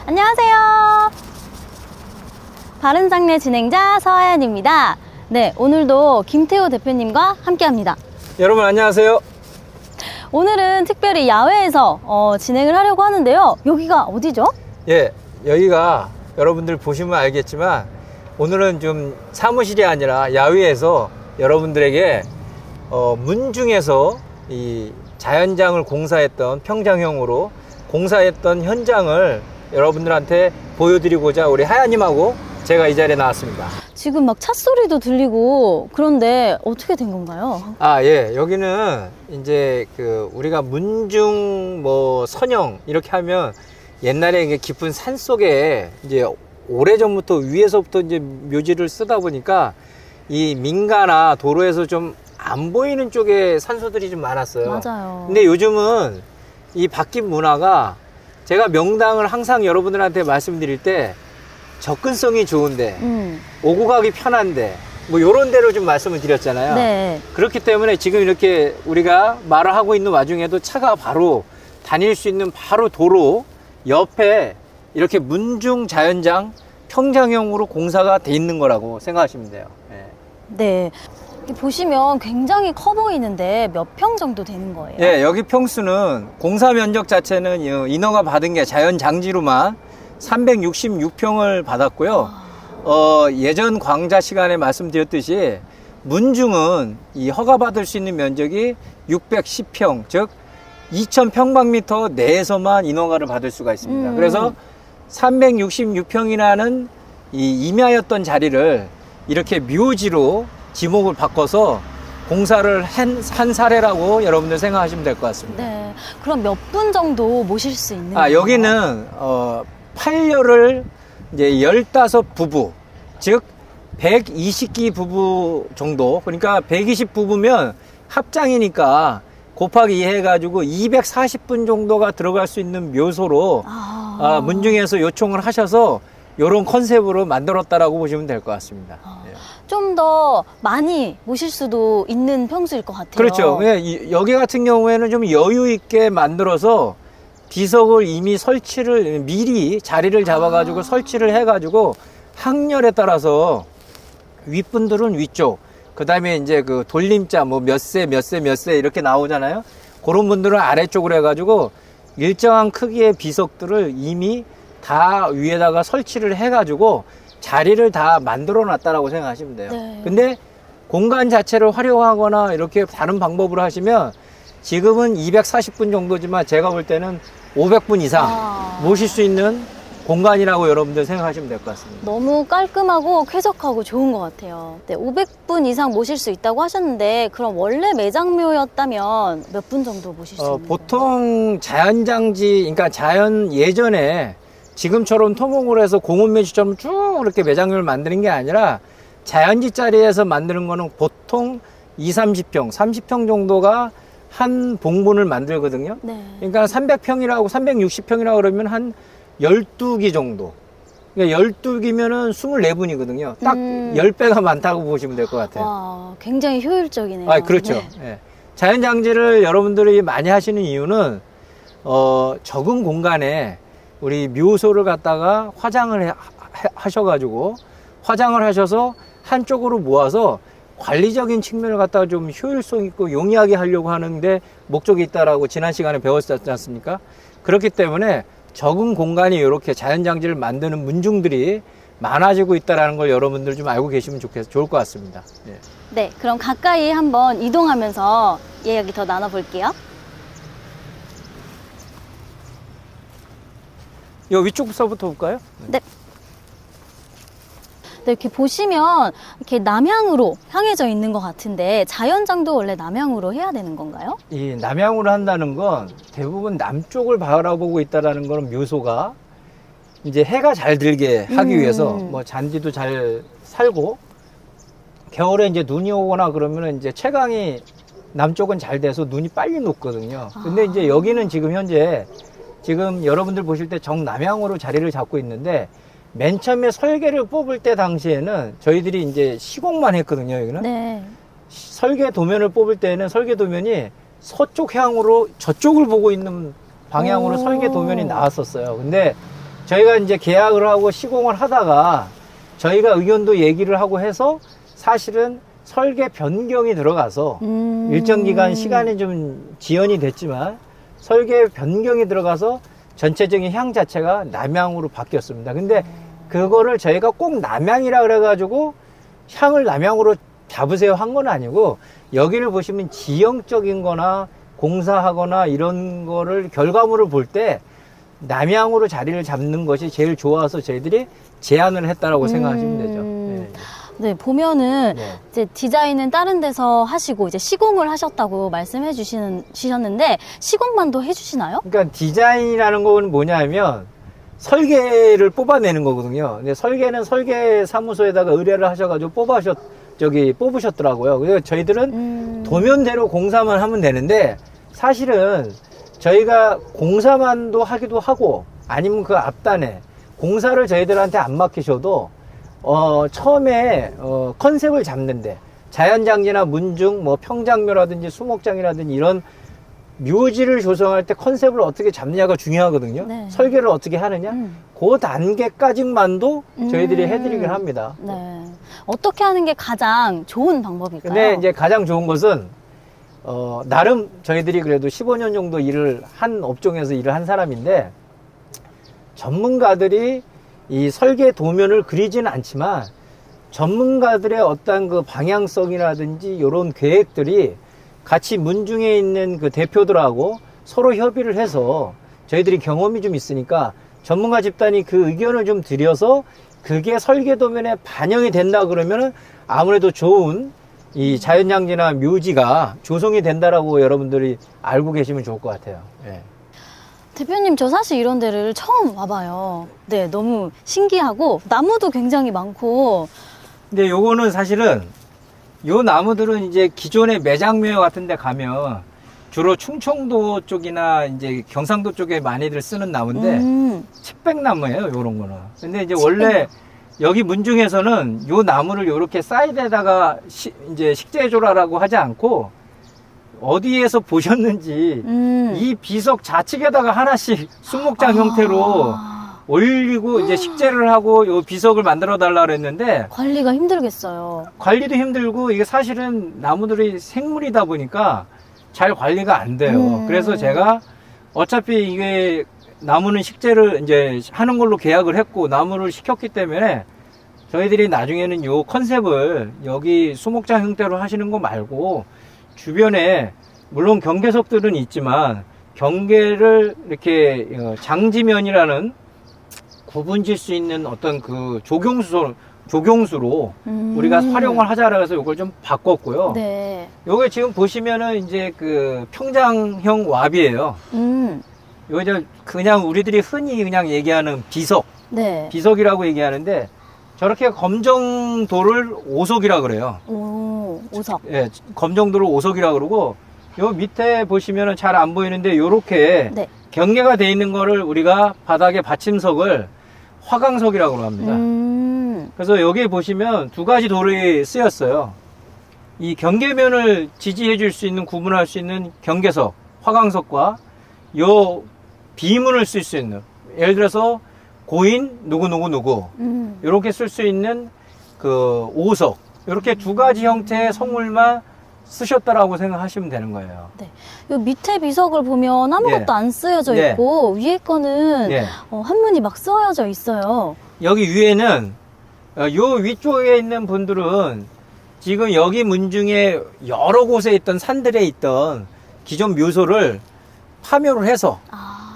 안녕하세요. 바른장래 진행자 서하연입니다. 네, 오늘도 김태호 대표님과 함께합니다. 여러분 안녕하세요. 오늘은 특별히 야외에서 진행을 하려고 하는데요. 여기가 어디죠? 예, 여기가 여러분들 보시면 알겠지만 오늘은 좀 사무실이 아니라 야외에서 여러분들에게 문중에서 이 자연장을 공사했던 평장형으로 공사했던 현장을 여러분들한테 보여드리고자 우리 하야님하고 제가 이 자리에 나왔습니다. 지금 막 찻소리도 들리고 그런데 어떻게 된 건가요? 아, 예. 여기는 이제 우리가 문중 선영 이렇게 하면 옛날에 이게 깊은 산 속에 이제 오래전부터 위에서부터 이제 묘지를 쓰다 보니까 이 민가나 도로에서 좀 안 보이는 쪽에 산소들이 좀 많았어요. 맞아요. 근데 요즘은 이 바뀐 문화가 제가 명당을 항상 여러분들한테 말씀드릴 때 접근성이 좋은데 오고 가기 편한데 요런 데로 좀 말씀을 드렸잖아요. 네. 그렇기 때문에 지금 이렇게 우리가 말을 하고 있는 와중에도 차가 바로 다닐 수 있는 바로 도로 옆에 이렇게 문중 자연장 평장형으로 공사가 돼 있는 거라고 생각하시면 돼요. 네. 네. 보시면 굉장히 커 보이는데 몇 평 정도 되는 거예요? 예, 여기 평수는 공사 면적 자체는 인허가 받은 게 자연장지로만 366평을 받았고요. 예전 광자 시간에 말씀드렸듯이 문중은 이 허가받을 수 있는 면적이 610평, 즉 2000평방미터 내에서만 인허가를 받을 수가 있습니다. 그래서 366평이라는 이 임야였던 자리를 이렇게 묘지로 지목을 바꿔서 공사를 한 사례라고 여러분들 생각하시면 될 것 같습니다. 네. 그럼 몇 분 정도 모실 수 있는 건가요? 여기는 8열을 이제 15부부, 즉 120기 부부 정도, 그러니까 120 부부면 합장이니까 곱하기 2 해가지고 240분 정도가 들어갈 수 있는 묘소로 문중에서 요청을 하셔서 이런 컨셉으로 만들었다라고 보시면 될 것 같습니다. 좀 더 많이 모실 수도 있는 평수일 것 같아요. 그렇죠. 여기 같은 경우에는 좀 여유 있게 만들어서 비석을 이미 설치를 미리 자리를 잡아가지고 설치를 해가지고 항렬에 따라서 윗분들은 위쪽, 그 다음에 이제 그 돌림자 몇 세 이렇게 나오잖아요. 그런 분들은 아래쪽으로 해가지고 일정한 크기의 비석들을 이미 다 위에다가 설치를 해가지고 자리를 다 만들어 놨다라고 생각하시면 돼요. 네. 근데 공간 자체를 활용하거나 이렇게 다른 방법으로 하시면 지금은 240분 정도지만 제가 볼 때는 500분 이상 모실 수 있는 공간이라고 여러분들 생각하시면 될 것 같습니다. 너무 깔끔하고 쾌적하고 좋은 것 같아요. 네, 500분 이상 모실 수 있다고 하셨는데 그럼 원래 매장묘였다면 몇 분 정도 모실 수 있는 거예요? 보통 자연장지, 그러니까 자연 예전에 지금처럼 토목을 해서 공원묘지처럼 쭉 이렇게 매장묘를 만드는 게 아니라 자연지 자리에서 만드는 거는 보통 30평 정도가 한 봉분을 만들거든요. 네. 그러니까 360평이라고 그러면 한 12기 정도. 그러니까 12기면은 24분이거든요. 딱 10배가 많다고 보시면 될 것 같아요. 와, 굉장히 효율적이네요. 그렇죠. 네. 예. 자연장지를 여러분들이 많이 하시는 이유는, 적은 공간에 우리 묘소를 갖다가 화장을 하셔가지고, 화장을 하셔서 한쪽으로 모아서 관리적인 측면을 갖다가 좀 효율성 있고 용이하게 하려고 하는데 목적이 있다라고 지난 시간에 배웠었지 않습니까? 그렇기 때문에 적은 공간이 이렇게 자연장지를 만드는 문중들이 많아지고 있다는 걸 여러분들 좀 알고 계시면 좋을 것 같습니다. 예. 네, 그럼 가까이 한번 이동하면서 이야기 더 나눠볼게요. 이 위쪽부터 볼까요? 네. 네, 이렇게 보시면 이렇게 남향으로 향해져 있는 것 같은데 자연장도 원래 남향으로 해야 되는 건가요? 이 남향으로 한다는 건 대부분 남쪽을 바라보고 있다라는 거는 묘소가 이제 해가 잘 들게 하기 위해서 잔디도 잘 살고 겨울에 이제 눈이 오거나 그러면 이제 채광이 남쪽은 잘 돼서 눈이 빨리 녹거든요. 근데 이제 여기는 지금 현재 지금 여러분들 보실 때 정남향으로 자리를 잡고 있는데 맨 처음에 설계를 뽑을 때 당시에는 저희들이 이제 시공만 했거든요, 여기는. 네. 설계 도면을 뽑을 때는 설계 도면이 서쪽 향으로 저쪽을 보고 있는 방향으로 설계 도면이 나왔었어요. 근데 저희가 이제 계약을 하고 시공을 하다가 저희가 의견도 얘기를 하고 해서 사실은 설계 변경이 들어가서 일정 기간 시간이 좀 지연이 됐지만 설계 변경이 들어가서 전체적인 향 자체가 남향으로 바뀌었습니다. 근데 그거를 저희가 꼭 남향이라 그래가지고 향을 남향으로 잡으세요 한 건 아니고 여기를 보시면 지형적인 거나 공사하거나 이런 거를 결과물을 볼 때 남향으로 자리를 잡는 것이 제일 좋아서 저희들이 제안을 했다라고 생각하시면 되죠. 네. 네, 보면은 네. 이제 디자인은 다른 데서 하시고 이제 시공을 하셨다고 말씀해 주셨는데 시공만도 해 주시나요? 그러니까 디자인이라는 건 뭐냐면 설계를 뽑아내는 거거든요. 근데 설계는 설계 사무소에다가 의뢰를 하셔가지고 뽑으셨더라고요. 그래서 저희들은 도면대로 공사만 하면 되는데 사실은 저희가 공사만도 하기도 하고 아니면 그 앞단에 공사를 저희들한테 안 맡기셔도 처음에 컨셉을 잡는데 자연장지나 문중, 뭐 평장묘라든지 수목장이라든지 이런 묘지를 조성할 때 컨셉을 어떻게 잡느냐가 중요하거든요. 네. 설계를 어떻게 하느냐. 그 단계까지만도 저희들이 해드리긴 합니다. 네. 어떻게 하는 게 가장 좋은 방법일까요? 근데 이제 가장 좋은 것은 나름 저희들이 그래도 15년 정도 일을 한 업종에서 일을 한 사람인데 전문가들이 이 설계 도면을 그리지는 않지만 전문가들의 어떤 그 방향성이라든지 이런 계획들이 같이 문중에 있는 그 대표들하고 서로 협의를 해서 저희들이 경험이 좀 있으니까 전문가 집단이 그 의견을 좀 드려서 그게 설계 도면에 반영이 된다 그러면은 아무래도 좋은 이 자연장지나 묘지가 조성이 된다라고 여러분들이 알고 계시면 좋을 것 같아요. 예. 대표님, 저 사실 이런 데를 처음 와봐요. 네, 너무 신기하고 나무도 굉장히 많고. 근데 요거는 사실은 요 나무들은 이제 기존의 매장묘 같은 데 가면 주로 충청도 쪽이나 이제 경상도 쪽에 많이들 쓰는 나무인데 칡백나무예요, 요런 거는. 근데 이제 원래 여기 문중에서는 요 나무를 요렇게 사이드에다가 이제 식재조라라고 하지 않고 어디에서 보셨는지 이 비석 좌측에다가 하나씩 수목장 형태로 올리고 이제 식재를 하고 요 비석을 만들어 달라 그랬는데 관리가 힘들겠어요. 관리도 힘들고 이게 사실은 나무들이 생물이다 보니까 잘 관리가 안 돼요. 그래서 제가 어차피 이게 나무는 식재를 이제 하는 걸로 계약을 했고 나무를 시켰기 때문에 저희들이 나중에는 요 컨셉을 여기 수목장 형태로 하시는 거 말고 주변에 물론 경계석들은 있지만 경계를 이렇게 장지면이라는 구분 질 수 있는 어떤 그 조경수로 우리가 활용을 하자라 해서 이걸 좀 바꿨고요. 네. 요게 지금 보시면은 이제 그 평장형 왑이에요. 요 이제 그냥 우리들이 흔히 그냥 얘기하는 비석, 네. 비석이라고 얘기하는데 저렇게 검정도를 오석이라 그래요. 오, 오석. 예, 검정도를 오석이라 그러고 요 밑에 보시면은 잘 안 보이는데 요렇게 네. 경계가 돼 있는 거를 우리가 바닥에 받침석을 화강석이라고 합니다. 그래서 여기에 보시면 두 가지 돌이 쓰였어요. 이 경계면을 지지해 줄 수 있는, 구분할 수 있는 경계석, 화강석과 요 비문을 쓸 수 있는, 예를 들어서 고인 누구 이렇게 쓸 수 있는 그 오석, 이렇게 두 가지 형태의 성물만 쓰셨다라고 생각하시면 되는 거예요. 네. 요 밑에 비석을 보면 아무것도 예. 안 쓰여져 예. 있고 위에 거는 예. 한문이 막 쓰여져 있어요. 여기 위에는 요 위쪽에 있는 분들은 지금 여기 문중에 여러 곳에 있던 산들에 있던 기존 묘소를 파묘를 해서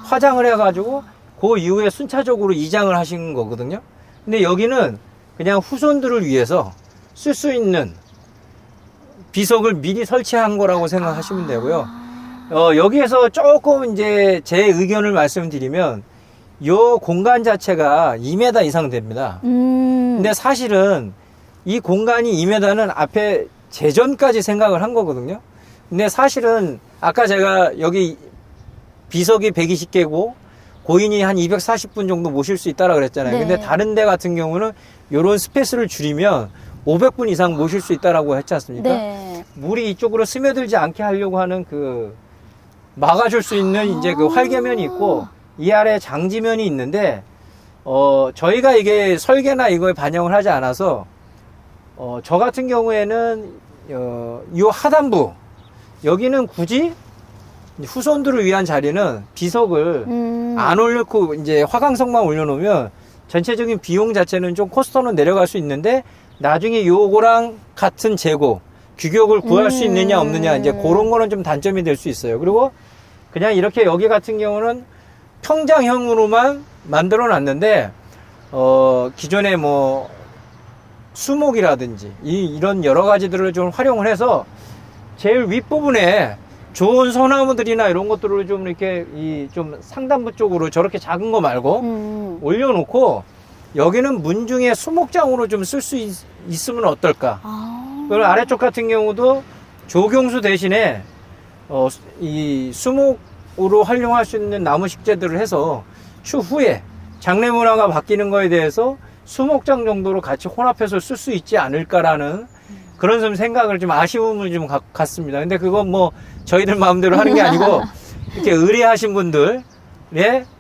화장을 해가지고 그 이후에 순차적으로 이장을 하신 거거든요. 근데 여기는 그냥 후손들을 위해서 쓸 수 있는 비석을 미리 설치한 거라고 생각하시면 되고요. 여기에서 조금 이제 제 의견을 말씀드리면 요 공간 자체가 2m 이상 됩니다. 근데 사실은 이 공간이 2m는 앞에 재전까지 생각을 한 거거든요. 근데 사실은 아까 제가 여기 비석이 120개고 고인이 한 240분 정도 모실 수 있다라 그랬잖아요. 네. 근데 다른 데 같은 경우는 요런 스페이스를 줄이면 500분 이상 모실 수 있다라고 했지 않습니까? 네. 물이 이쪽으로 스며들지 않게 하려고 하는 그 막아줄 수 있는 이제 그 활개면이 있고 이 아래 장지면이 있는데 저희가 이게 설계나 이거에 반영을 하지 않아서, 저 같은 경우에는, 요 하단부, 여기는 굳이 후손들을 위한 자리는 비석을 안 올려놓고 이제 화강석만 올려놓으면 전체적인 비용 자체는 좀 코스터는 내려갈 수 있는데 나중에 요거랑 같은 재고, 규격을 구할 수 있느냐 없느냐 이제 그런 거는 좀 단점이 될 수 있어요. 그리고 그냥 이렇게 여기 같은 경우는 평장형으로만 만들어 놨는데 기존에 뭐 수목이라든지 이런 여러 가지들을 좀 활용을 해서 제일 윗부분에 좋은 소나무들이나 이런 것들을 좀 이렇게 좀 상단부 쪽으로 저렇게 작은 거 말고 올려놓고 여기는 문중의 수목장으로 좀 쓸 수 있으면 어떨까. 그리고 아래쪽 같은 경우도 조경수 대신에 이 수목으로 활용할 수 있는 나무 식재들을 해서 추후에 장례 문화가 바뀌는 거에 대해서 수목장 정도로 같이 혼합해서 쓸 수 있지 않을까라는 그런 좀 생각을 좀 아쉬움을 좀 갖습니다. 근데 그건 뭐 저희들 마음대로 하는 게 아니고 이렇게 의뢰하신 분들에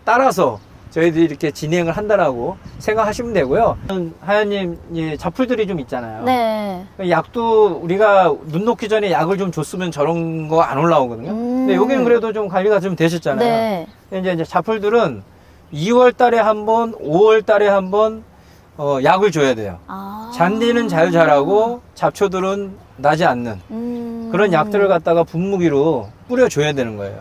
따라서 저희들이 이렇게 진행을 한다라고 생각하시면 되고요. 하연님, 잡풀들이 좀 있잖아요. 네. 약도 우리가 눈 녹기 전에 약을 좀 줬으면 저런 거 안 올라오거든요. 근데 여기는 그래도 좀 관리가 좀 되셨잖아요. 네. 이제 잡풀들은 2월 달에 한 번, 5월 달에 한 번, 약을 줘야 돼요. 잔디는 잘 자라고 잡초들은 나지 않는 그런 약들을 갖다가 분무기로 뿌려줘야 되는 거예요.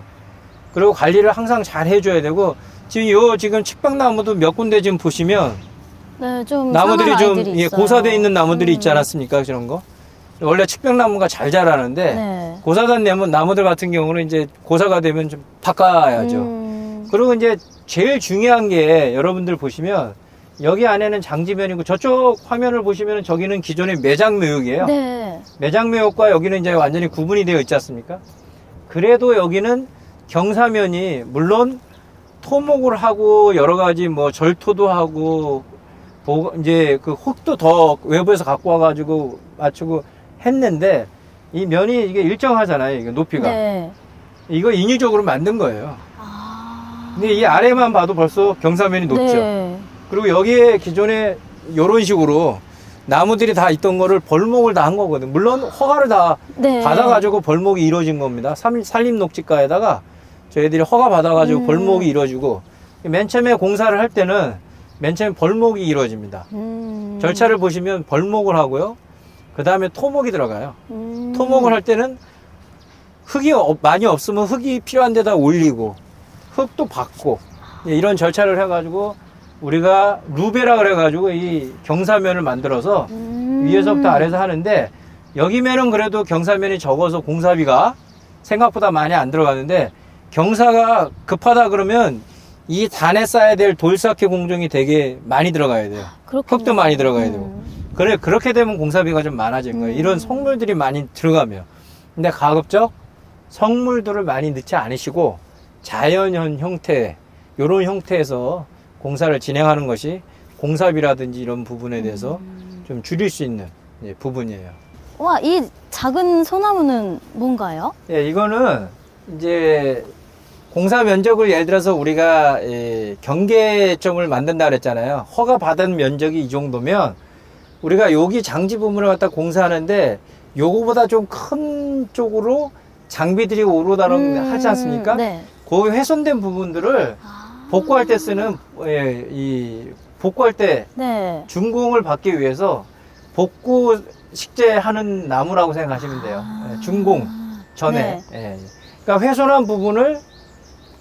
그리고 관리를 항상 잘 해줘야 되고, 지금 측백나무도 몇 군데 지금 보시면, 네, 좀 나무들이 좀 있어요. 고사되어 있는 나무들이 있지 않았습니까? 그런 거. 원래 측백나무가 잘 자라는데, 네. 고사된 나무들 같은 경우는 이제 고사가 되면 좀 바꿔야죠. 그리고 이제 제일 중요한 게 여러분들 보시면, 여기 안에는 장지면이고 저쪽 화면을 보시면 저기는 기존의 매장묘역이에요. 네. 매장묘역과 여기는 이제 완전히 구분이 되어 있지 않습니까? 그래도 여기는 경사면이 물론 토목을 하고 여러 가지 뭐 절토도 하고 이제 그 흙도 더 외부에서 갖고 와가지고 맞추고 했는데 이 면이 이게 일정하잖아요. 이게 높이가. 네. 이거 인위적으로 만든 거예요. 근데 이 아래만 봐도 벌써 경사면이 높죠. 네. 그리고 여기에 기존에 이런 식으로 나무들이 다 있던 거를 벌목을 다 한 거거든. 물론 허가를 다 네. 받아가지고 벌목이 이루어진 겁니다. 산림녹지과에다가 저희들이 허가 받아가지고 벌목이 이루어지고 맨 처음에 공사를 할 때는 맨 처음에 벌목이 이루어집니다. 절차를 보시면 벌목을 하고요. 그 다음에 토목이 들어가요. 토목을 할 때는 흙이 많이 없으면 흙이 필요한 데다 올리고 흙도 받고 이런 절차를 해가지고 우리가 루베라 그래가지고 이 경사면을 만들어서 위에서부터 아래서 하는데 여기면은 그래도 경사면이 적어서 공사비가 생각보다 많이 안 들어가는데 경사가 급하다 그러면 이 단에 쌓아야 될 돌쌓기 공정이 되게 많이 들어가야 돼요. 그렇군요. 흙도 많이 들어가야 되고. 그렇게 되면 공사비가 좀 많아진 거예요. 이런 성물들이 많이 들어가면. 근데 가급적 성물들을 많이 넣지 않으시고 자연현 형태, 요런 형태에서 공사를 진행하는 것이 공사비라든지 이런 부분에 대해서 좀 줄일 수 있는 부분이에요. 와, 이 작은 소나무는 뭔가요? 예, 이거는 이제 공사 면적을 예를 들어서 우리가 경계점을 만든다 그랬잖아요. 허가 받은 면적이 이 정도면 우리가 여기 장지 부분을 갖다 공사하는데 요거보다 좀 큰 쪽으로 장비들이 오르다는 하지 않습니까? 네. 그 훼손된 부분들을 복구할 때 쓰는 복구할 때 네. 준공을 받기 위해서 복구 식재하는 나무라고 생각하시면 돼요. 준공 전에. 네. 그러니까 훼손한 부분을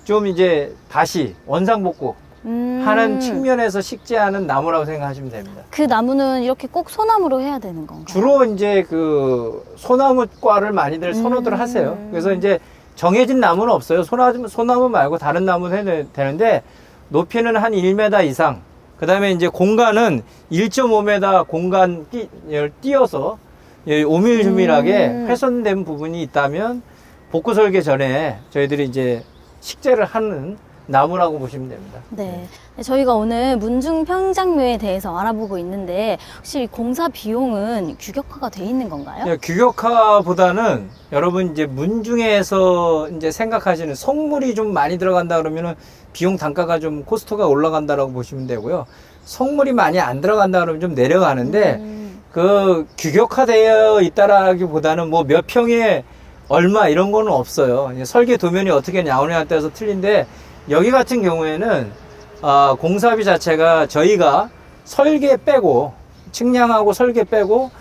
좀 이제 다시 원상복구 하는 측면에서 식재하는 나무라고 생각하시면 됩니다. 그 나무는 이렇게 꼭 소나무로 해야 되는 건가요? 주로 이제 그 소나무과를 많이들 선호들 하세요. 그래서 이제 정해진 나무는 없어요. 소나무 말고 다른 나무는 해도 되는데 높이는 한 1m 이상. 그 다음에 이제 공간은 1.5m 공간 띄어서 오밀조밀하게 훼손된 부분이 있다면 복구 설계 전에 저희들이 이제 식재를 하는 나무라고 보시면 됩니다. 네. 저희가 오늘 문중 평장묘에 대해서 알아보고 있는데 혹시 이 공사 비용은 규격화가 돼 있는 건가요? 네, 규격화보다는 여러분 이제 문중에서 이제 생각하시는 성물이 좀 많이 들어간다 그러면은 비용 단가가 좀 코스트가 올라간다라고 보시면 되고요. 성물이 많이 안 들어간다 그러면 좀 내려가는데 그 규격화되어 있다라기보다는 뭐 몇 평에 얼마 이런 거는 없어요. 이제 설계 도면이 어떻게 나오냐에 따라서 틀린데 여기 같은 경우에는 공사비 자체가 저희가 설계 빼고 측량하고 설계 빼고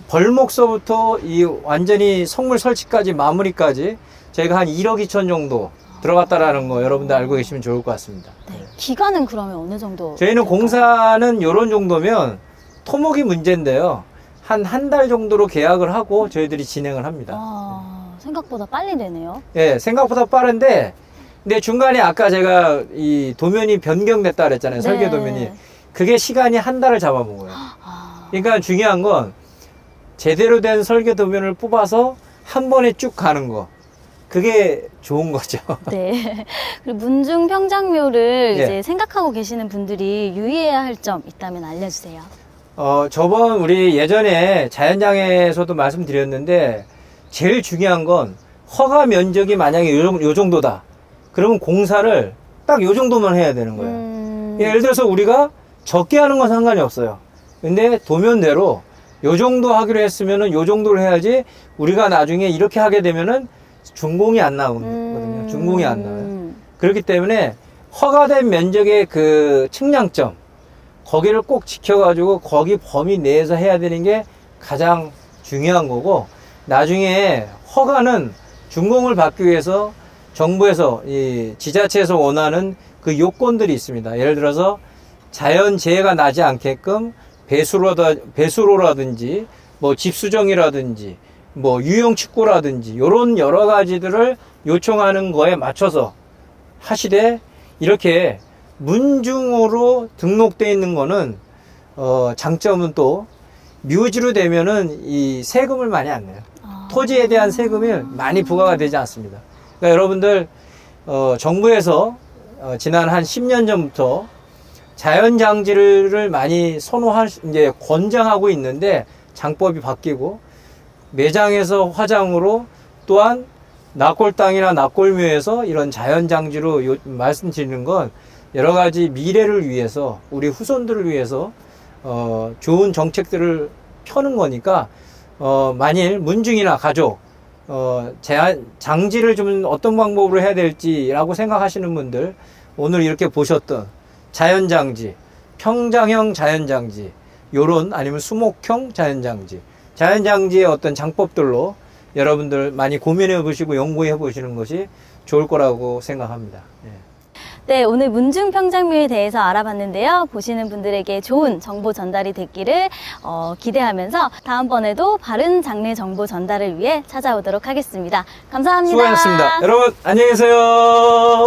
벌목서부터 이 완전히 성물 설치까지 마무리까지 저희가 한 1억 2천 정도 들어갔다라는 거 여러분들 알고 계시면 좋을 것 같습니다. 네. 기간은 그러면 어느 정도? 저희는 될까요? 공사는 요런 정도면 토목이 문제인데요. 한 달 정도로 계약을 하고 저희들이 진행을 합니다. 생각보다 빨리 되네요. 예, 생각보다 빠른데, 근데 중간에 아까 제가 이 도면이 변경됐다 그랬잖아요. 네. 설계 도면이. 그게 시간이 한 달을 잡아먹어요. 그러니까 중요한 건 제대로 된 설계 도면을 뽑아서 한 번에 쭉 가는 거. 그게 좋은 거죠. 네. 그리고 문중 평장묘를 예. 이제 생각하고 계시는 분들이 유의해야 할 점 있다면 알려주세요. 저번 우리 예전에 자연장에서도 말씀드렸는데 제일 중요한 건 허가 면적이 만약에 요 정도다. 그러면 공사를 딱 요 정도만 해야 되는 거예요. 예를 들어서 우리가 적게 하는 건 상관이 없어요. 근데 도면대로 요 정도 하기로 했으면은 요 정도를 해야지 우리가 나중에 이렇게 하게 되면은 준공이 안 나오거든요. 준공이 안 나와요. 그렇기 때문에 허가된 면적의 그 측량점 거기를 꼭 지켜가지고 거기 범위 내에서 해야 되는 게 가장 중요한 거고 나중에 허가는 준공을 받기 위해서 정부에서 이 지자체에서 원하는 그 요건들이 있습니다. 예를 들어서 자연재해가 나지 않게끔 배수로라든지 뭐 집수정이라든지 뭐 유형축구라든지 이런 여러 가지들을 요청하는 거에 맞춰서 하시되 이렇게 문중으로 등록되어 있는 거는 장점은 또 묘지로 되면은 이 세금을 많이 안 내요. 토지에 대한 세금이 많이 부과가 되지 않습니다. 그러니까 여러분들 정부에서 지난 한 10년 전부터 자연장지를 많이 이제 권장하고 있는데 장법이 바뀌고 매장에서 화장으로 또한 납골당이나 납골묘에서 이런 자연장지로 말씀드리는 건 여러 가지 미래를 위해서 우리 후손들을 위해서 좋은 정책들을 펴는 거니까 만일 문중이나 가족 장지를 좀 어떤 방법으로 해야 될지라고 생각하시는 분들 오늘 이렇게 보셨던 자연장지, 평장형 자연장지 요런 아니면 수목형 자연장지 자연장지의 어떤 장법들로 여러분들 많이 고민해 보시고 연구해 보시는 것이 좋을 거라고 생각합니다. 예. 네, 오늘 문중 평장묘에 대해서 알아봤는데요. 보시는 분들에게 좋은 정보 전달이 됐기를 기대하면서 다음번에도 바른 장래 정보 전달을 위해 찾아오도록 하겠습니다. 감사합니다. 수고하셨습니다. 여러분 안녕히 계세요.